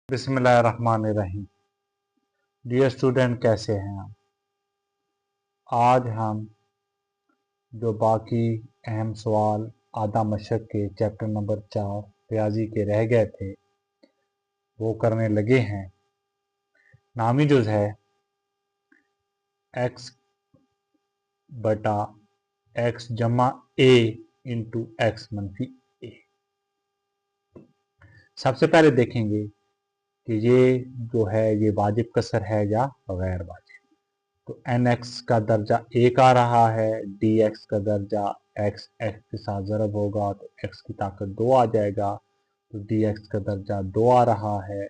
बिस्मिल्लाहिर्रहमानिर्रहीम। Dear student, कैसे हैं आप? आज हम जो बाकी अहम सवाल आधा मशक के चैप्टर नंबर 4 रियाजी के रह गए थे वो करने लगे हैं। नामी जुज़ है x बटा x जमा a इंटू एक्स मनफी a। सबसे पहले देखेंगे कि ये जो है ये वाजिब कसर है या गैर वाजिब। तो एन एक्स का दर्जा 1 आ रहा है, डी एक्स का दर्जा एक्स के साथ ज़रब होगा तो एक्स की ताकत 2 आ जाएगा। तो डी एक्स का दर्जा 2 आ रहा है,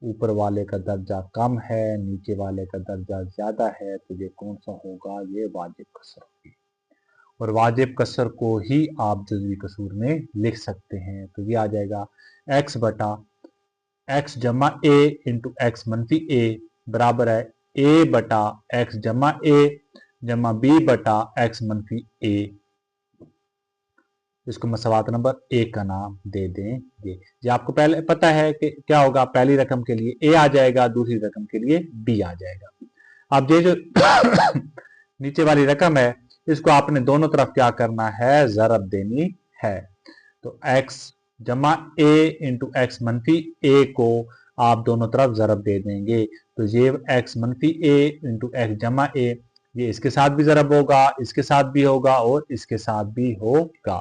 ऊपर वाले का दर्जा कम है, नीचे वाले का दर्जा ज़्यादा है, तो ये कौन सा होगा? ये वाजिब कसर होगी। और वाजिब कसर को ही आप जुज़वी कसूर में लिख सकते हैं। तो ये आ जाएगा एक्स बटा एक्स जमा ए इंटू एक्स मनफी ए बराबर है ए बटा एक्स जमा ए जमा बी बटा एक्स मनफी ए। इसको मसवात नंबर 1 का नाम दे देंगे। ये आपको पहले पता है कि क्या होगा, पहली रकम के लिए ए आ जाएगा, दूसरी रकम के लिए बी आ जाएगा। अब ये जो नीचे वाली रकम है इसको आपने दोनों तरफ क्या करना है? ज़रब देनी है। तो x जमा ए इंटू एक्स मनफी ए को आप दोनों तरफ ज़रब दे देंगे। तो ये x मनफी ए इंटू एक्स जमा ए ये इसके साथ भी ज़रब होगा, इसके साथ भी होगा और इसके साथ भी होगा।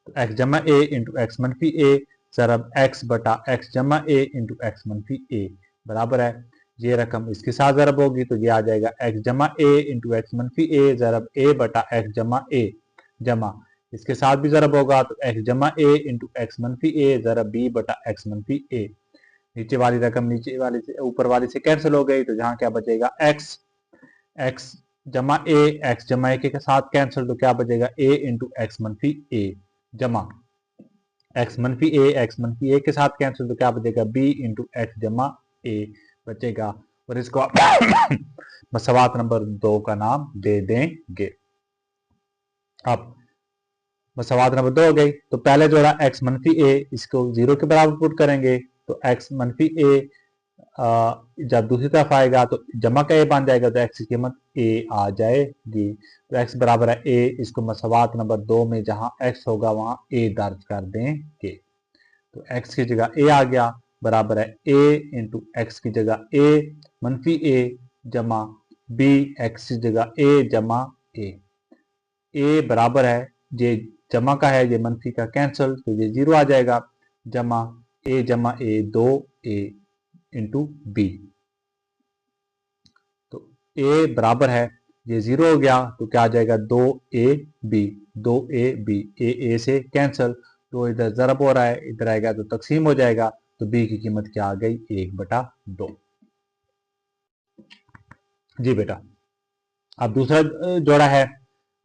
तो x जमा ए इंटू एक्स मनफी ए ज़रब x बटा x जमा ए इंटू एक्स मनफी ए बराबर है ये रकम इसके साथ ज़रब होगी। तो ये आ जाएगा x जमा ए इंटू एक्स मनफी ए ज़रब ए बटा एक्स जमा ए जमा इसके साथ भी ज़रब होगा। तो x जमा ए इंटू एक्स मनफी ए ज़रब बी बटा एक्स मनफी ए। नीचे वाली रकम नीचे वाली से ऊपर वाली से कैंसिल हो गई, तो जहां क्या बचेगा? x जमा ए एक्स जमा ए के साथ कैंसिल, तो क्या बचेगा? a इंटू एक्स मनफी ए जमा एक्स मनफी ए के साथ कैंसिल, तो क्या बचेगा? b इंटू एक्स जमा ए बचेगा। और इसको मसवात नंबर 2 का नाम दे देंगे। अब मसवात नंबर 2 हो गई, तो पहले जोड़ा x मनफी ए इसको 0 के बराबर पुट करेंगे। तो x मनफी ए जब दूसरी तरफ आएगा तो जमा का ए बन जाएगा, तो x की कीमत a आ जाएगी। तो x बराबर है a, इसको मसवात नंबर 2 में जहां x होगा वहां a दर्ज कर देंगे। तो x की जगह a आ गया बराबर है a इंटू एक्स की जगह a मनफी a जमा b x की जगह a जमा a बराबर है ये जमा का है ये मनफी का कैंसिल, तो ये 0 आ जाएगा जमा a 2a इंटू बी। तो a बराबर है ये 0 हो गया, तो क्या आ जाएगा? 2ab a से कैंसिल, तो इधर ज़रब हो रहा है, इधर आएगा तो तकसीम हो जाएगा। तो b की कीमत क्या आ गई? 1/2। जी बेटा, अब दूसरा जोड़ा है,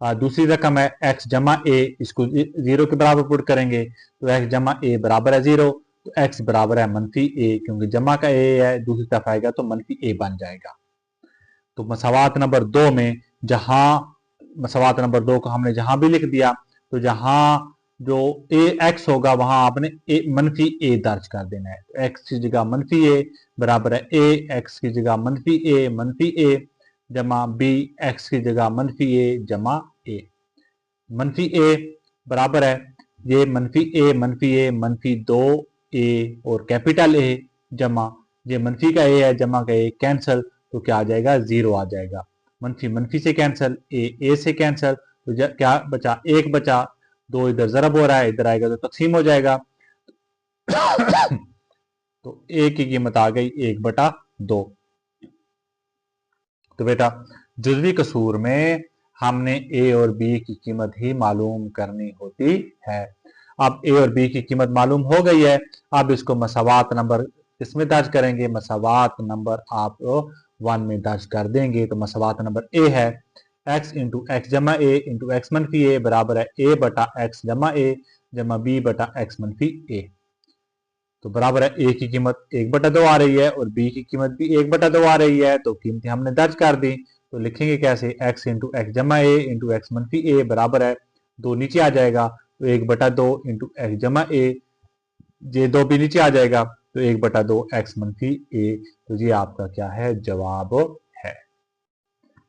दूसरी रकम है x जमा ए, इसको 0 के बराबर पुट करेंगे। तो x जमा ए बराबर है 0, तो x बराबर है मनफी ए, क्योंकि जमा का ए है, दूसरी तरफ आएगा तो मनफी ए बन जाएगा। तो मसवात नंबर 2 में जहां मसवात नंबर 2 को हमने जहां भी लिख दिया, तो जहां जो ए एक्स होगा वहां आपने ए मनफी ए दर्ज कर देना है। तो एक्स की जगह मनफी ए बराबर है ए एक्स की जगह मनफी ए जमा बी एक्स की जगह मनफी ए जमा ए। मनफी ए बराबर है ये मनफी मनफी 2a और कैपिटल ए जमा ये मनफी का ए है जमा का ए कैंसिल, तो क्या आ जाएगा? 0 आ जाएगा। मनफी मनफी से कैंसिल, ए से कैंसिल, तो क्या बचा? 1 बचा, 2 इधर ज़रब हो रहा है, इधर आएगा तो तकसीम हो जाएगा। तो ए की कीमत आ गई 1/2। तो बेटा जुज़वी कसूर में हमने ए और बी की कीमत ही मालूम करनी होती है। अब ए और बी की कीमत मालूम हो गई है, अब इसको मसवात नंबर इसमें दर्ज करेंगे। मसवात नंबर आप 1 में दर्ज कर देंगे। तो मसवात नंबर ए है x इंटू एक्स जमा ए इंटू एक्स मनफी ए बराबर है a बटा एक्स जमा ए जमा b बटा एक्स मनफी ए। तो बराबर है a की कीमत 1/2 आ रही है और b की कीमत भी 1/2 आ रही है। तो कीमतें हमने दर्ज कर दी, तो लिखेंगे कैसे? x इंटू एक्स जमा ए इंटू एक्स मनफी ए बराबर है 2 नीचे आ जाएगा, तो 1/2 इंटू एक्स जमा ए, ये 2 भी नीचे आ जाएगा, तो 1/2 x मनफी ए, तो ये आपका क्या है, जवाब है।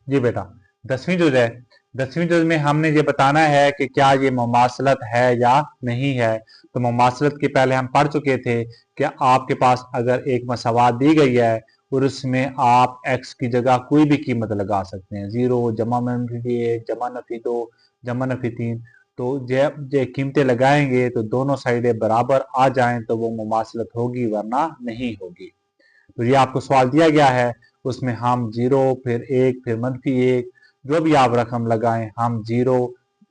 जी बेटा 10वीं जुज है। 10वीं जुज में हमने ये बताना है कि क्या ये मुमासलत है या नहीं है। तो मुमासलत के पहले हम पढ़ चुके थे कि आपके पास अगर एक मसावात दी गई है और उसमें आप x की जगह कोई भी कीमत लगा सकते हैं, 0 जमा मनफी 1 जमा नफी 2 जमा नफी 3, तो जब ये कीमतें लगाएंगे तो दोनों साइडें बराबर आ जाएं तो वो मुमासलत होगी, वरना नहीं होगी। तो ये आपको सवाल दिया गया है, उसमें हम 0 फिर 1 फिर मनफी 1 जो भी आप रकम लगाएं, हम 0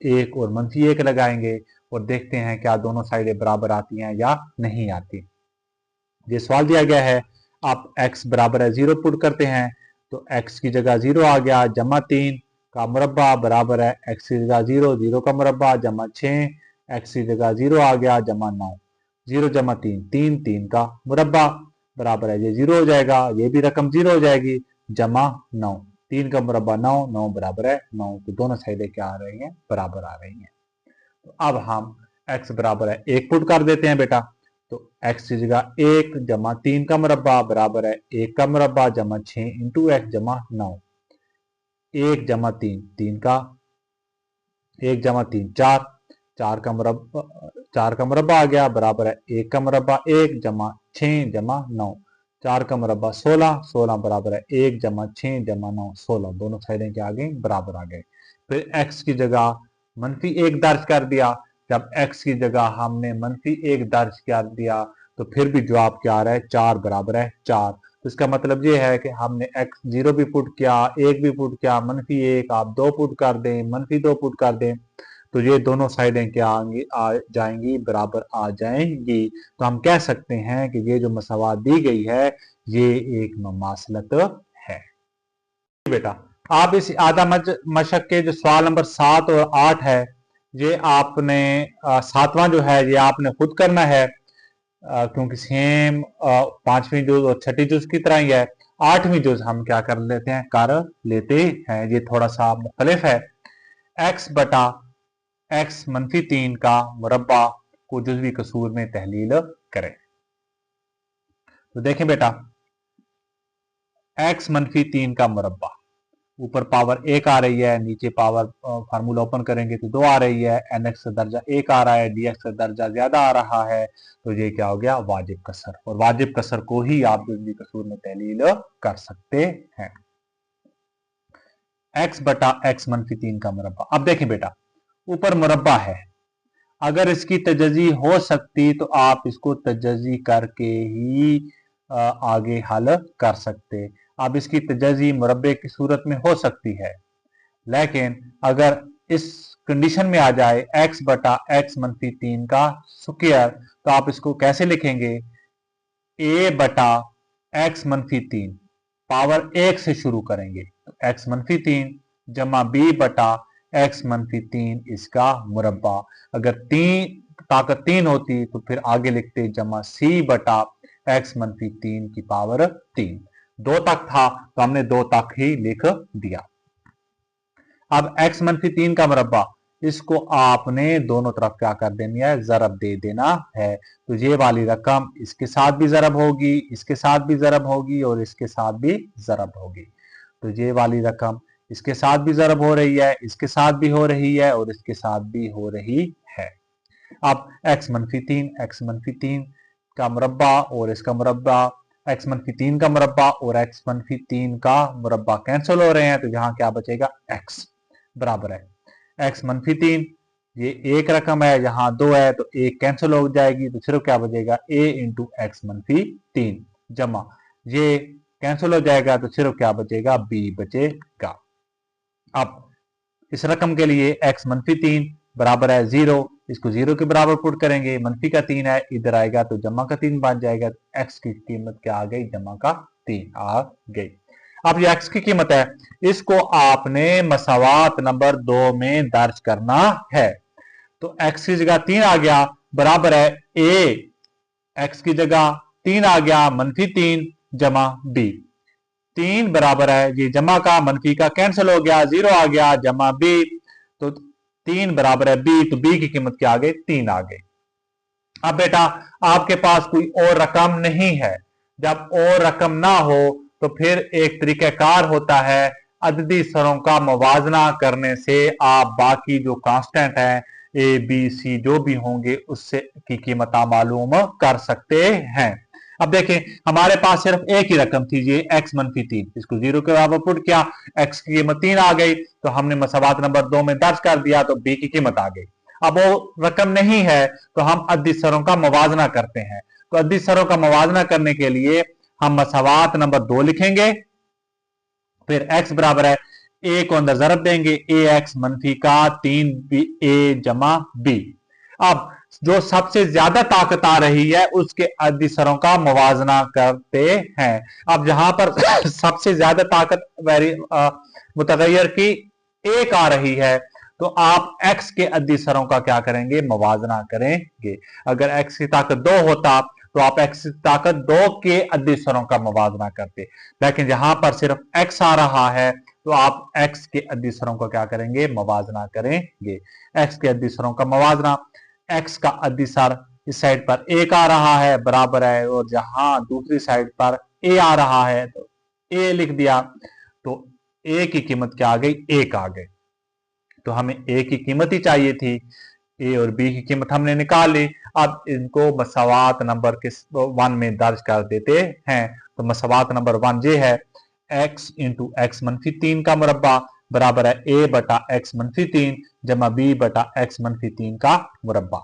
1 और मनफी 1 लगाएंगे और देखते हैं क्या दोनों साइडें बराबर आती हैं या नहीं आती। ये सवाल दिया गया है, आप x बराबर है 0 पुट करते हैं तो x की जगह 0 आ गया, जमा 3 का मुरब्बा बराबर है x की जगह 0 0 का मुरब्बा जमा 6 x की जगह 0 आ गया, जमा 9 0 जमा 3 3 3 का मुरब्बा बराबर है, ये 0 हो जाएगा, ये भी रकम 0 हो जाएगी, जमा 9 3 का मुरब्बा 9 9 बराबर है 9, तो दोनों साइडें क्या आ रही हैं, बराबर आ रही हैं। तो अब हम x बराबर है 1 पुट कर देते हैं बेटा, तो x की जगह 1 जमा 3 का मुरब्बा बराबर है 1 का मुरब्बा जमा 6 इंटू एक्स जमा 9, 1 जमा 3 3 का 1 जमा 3 4 4 का मुरब्बा आ गया बराबर है 1 का मुरब्बा 1 जमा 6 जमा 9, 4 का मुरब्बा 16 16 बराबर है 1 जमा 6 जमा 9 16, दोनों साइडें क्या आ गई, बराबर आ गए। फिर x की जगह मनफी 1 दर्ज कर दिया, जब x की जगह हमने मनफी 1 दर्ज कर दिया तो फिर भी जवाब क्या आ रहा है, 4 बराबर है 4। तो इसका मतलब ये है कि हमने x 0 भी पुट किया, 1 भी पुट किया, मनफी 1 आप 2 पुट कर दें, मनफी 2 पुट कर दें, तो ये दोनों साइडें क्या आ जाएंगी, बराबर आ जाएंगी। तो हम कह सकते हैं कि ये जो मसावात दी गई है ये एक मुमासलत है। बेटा आप इस आधा मशक के जो सवाल नंबर 7 और 8 है, ये आपने 7वां जो है ये आपने खुद करना है, क्योंकि सेम 5वीं जुज और 6ठी जुज की तरह ही है। 8वीं जुज हम क्या कर लेते हैं, कर लेते हैं, ये थोड़ा सा मुख्तलिफ है। x बटा x मनफी 3 का मुरब्बा को जुज़वी कसूर में तहलील करें। तो देखें बेटा x मनफी 3 का मुरब्बा, ऊपर पावर 1 आ रही है, नीचे पावर फार्मूला ओपन करेंगे तो 2 आ रही है, nx का दर्जा 1 आ रहा है, dx का दर्जा ज्यादा आ रहा है, तो ये क्या हो गया, वाजिब कसर। और वाजिब कसर को ही आप जुज़वी कसूर में तहलील कर सकते हैं। x बटा x मनफी 3 का मुरब्बा। अब देखें बेटा ऊपर मुरब्बा है, अगर इसकी तजज़ी हो सकती तो आप इसको तजज़ी करके ही आगे हल कर सकते। अब इसकी तजज़ी मुरब्बे की सूरत में हो सकती है, लेकिन अगर इस कंडीशन में आ जाए x बटा x मनफी 3 का स्क्वायर, तो आप इसको कैसे लिखेंगे, a बटा x मनफी 3 पावर 1 से शुरू करेंगे, तो x मनफी 3 जमा b बटा x मनफी 3 इसका मुरब्बा। अगर ताकत 3 होती तो फिर आगे लिखते जमा c बटा x मनफी 3 की पावर 3। 2 तक था तो हमने 2 तक ही लिख दिया। अब x मनफी 3 का मुरब्बा, इसको आपने दोनों तरफ क्या कर देनी है, जरब दे देना है। तो ये वाली रकम इसके साथ भी जरब होगी, इसके साथ भी जरब होगी और इसके साथ भी जरब होगी। तो ये वाली रकम इसके साथ भी जरब हो रही है, इसके साथ भी हो रही है और इसके साथ भी हो रही है। अब x मनफी 3 का मुरब्बा और इसका मुरब्बा, x मनफी 3 का मुरब्बा और x मनफी 3 का मुरब्बा कैंसिल हो रहे हैं, तो यहाँ क्या बचेगा, x बराबर है x मनफी 3, ये एक रकम है, यहाँ 2 है तो एक कैंसिल हो जाएगी, तो सिर्फ क्या बचेगा a इंटू एक्स मनफी 3 जमा ये कैंसिल हो जाएगा, तो सिर्फ क्या बचेगा, b बचेगा। अब इस रकम के लिए x मनफी 3 बराबर है 0, इसको 0 के बराबर पुट करेंगे, मनफी का 3 है इधर आएगा तो जमा का 3 बन जाएगा, तो x की कीमत क्या आ गई, जमा का 3 आ गई। अब ये x की कीमत है, इसको आपने मसावात नंबर 2 में दर्ज करना है। तो x की जगह 3 आ गया बराबर है a, x की जगह 3 आ गया मनफी 3 जमा b, 3 बराबर है, ये जमा का मनफी का कैंसिल हो गया, 0 आ गया जमा b, तो 3 बराबर है b, तो b की कीमत क्या आ गई, 3 आ गई। अब बेटा आपके पास कोई और रकम नहीं है। जब और रकम ना हो तो फिर एक तरीकाकार होता है, अददी सरों का मवाजना करने से आप बाकी जो कांस्टेंट है ए बी सी जो भी होंगे उससे की कीमत मालूम कर सकते हैं। अब देखें हमारे पास सिर्फ एक ही रकम थी, ये x -3, इसको 0 के बराबर पुट किया, x की कीमत 3 आ गई तो हमने मसावात नंबर 2 में दर्ज कर दिया तो b की कीमत आ गई। अब वो रकम नहीं है तो हम अद्दी सरों का मवाजना करते हैं। तो अद्दी सरों का मवाजना करने के लिए हम मसावात नंबर 2 लिखेंगे, फिर x बराबर है a को अंदर जरब देंगे, ax मनफी का 3a जमा b। अब जो सबसे ज्यादा ताकत आ रही है उसके अद्दी सरों का मवाजना करते हैं। अब जहां पर सबसे ज्यादा ताकत मुतगैर की 1 आ रही है तो आप x के अद्दी सरों का क्या करेंगे, मवाजना करेंगे। अगर x की ताकत 2 होता तो आप x की ताकत 2 के अद्दी सरों का मवाजना करते, लेकिन जहां पर सिर्फ x आ रहा है तो आप x के अद्दी सरों का क्या करेंगे, मवाजना करेंगे। x के अद्दी सरों का मवाजना, x का अद्दी सर इस साइड पर 1 आ रहा है बराबर है, और जहां दूसरी साइड पर a आ रहा है तो a लिख दिया, तो a की कीमत क्या आ गई, 1 आ गई। तो हमें a की कीमत ही चाहिए थी, a और b की कीमत हमने निकाल ली। अब इनको मसावात नंबर के 1 में दर्ज कर देते हैं। तो मसावात नंबर 1 ये है, x इंटू x -3 का मुरब्बा बराबर है a बटा x -3 जमा b बटा x -3 का मुरब्बा।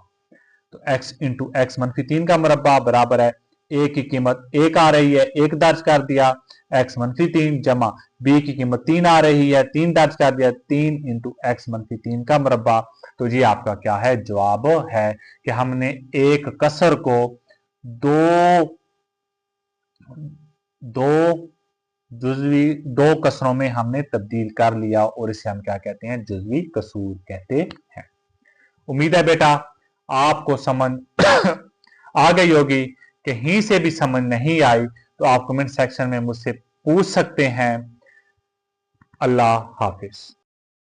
तो x इंटू x -3 का मुरब्बा बराबर है a की कीमत 1 आ रही है, 1 दर्ज कर दिया, x -3 जमा b की कीमत 3 आ रही है, 3 दर्ज कर दिया, 3 इंटू x -3 का मुरब्बा। तो ये आपका क्या है, जवाब है कि हमने एक कसर को दो कसरों में हमने तब्दील कर लिया और इसे हम क्या कहते हैं, जुज़वी कसूर कहते हैं। उम्मीद है बेटा आपको समझ आ गई होगी। कहीं से भी समझ नहीं आई तो आप कमेंट सेक्शन में मुझसे पूछ सकते हैं। अल्लाह हाफिज।